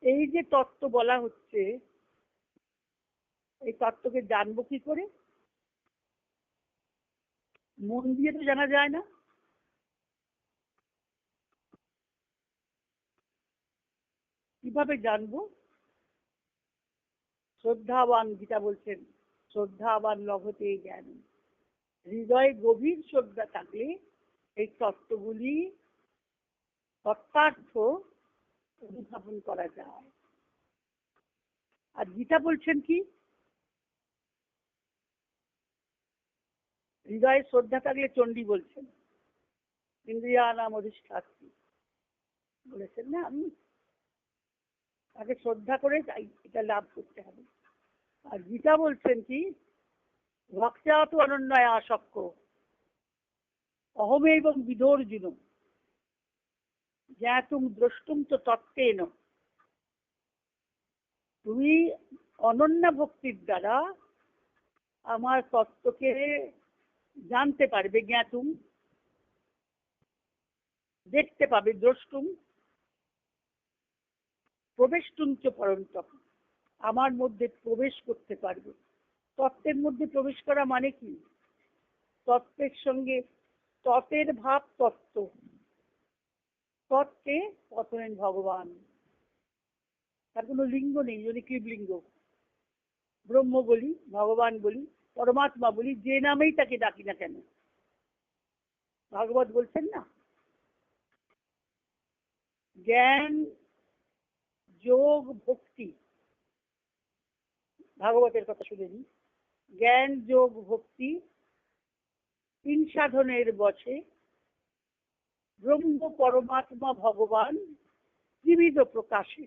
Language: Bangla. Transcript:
এই যে তত্ত্ব বলা হচ্ছে, এই তত্ত্বকে জানবো কি করে? মন দিয়ে তো জানা যায় না। কিভাবে জানবো? শ্রদ্ধাবান, গীতা বলছেন, শ্রদ্ধাবান লভতে জ্ঞান। হৃদয়ে গভীর শ্রদ্ধা থাকলে এই তত্ত্বগুলি তত্ত্বার্থ অনুধাবন করা যায়। আর গীতা বলছেন কি? হৃদয়ে শ্রদ্ধা থাকলে, চণ্ডী বলছেন, ইন্দ্রিয়ানাম অধিষ্ঠাত্রী বলেছেন না, আমি তাকে শ্রদ্ধা করে এটা লাভ করতে হবে। আর গীতা বলছেন কি? ভক্তা তো অনন্যায় আসক্ত অহমেবং বিদর্জুন জ্ঞাতুম দ্রষ্টুম তো তত্ত্বেন। তুমি অনন্য ভক্তির দ্বারা আমার তত্ত্বকে জানতে পারবে, জ্ঞাতুম দেখতে পাবে, দ্রষ্টুম প্রবেশতুম চ পরন্তপ আমার মধ্যে প্রবেশ করতে পারবে। তত্ত্বের মধ্যে প্রবেশ করা মানে কি? তত্ত্বের সঙ্গে ততের ভাব তত্ত্ব, তত্ত্বে পতনেন ভগবান। তার কোনো লিঙ্গ নেই, যদি কি লিঙ্গ, ব্রহ্ম বলি, ভগবান বলি, পরমাত্মা বলি, যে নামেই তাকে ডাকি না কেন। ভাগবত বলছেন না, জ্ঞান যোগ ভক্তি, ভাগবতের কথা শুনে নি, জ্ঞান যোগ ভক্তি তিন সাধনের বসে ব্রহ্ম পরমাত্মা ভগবান ত্রিবিধ প্রকাশে।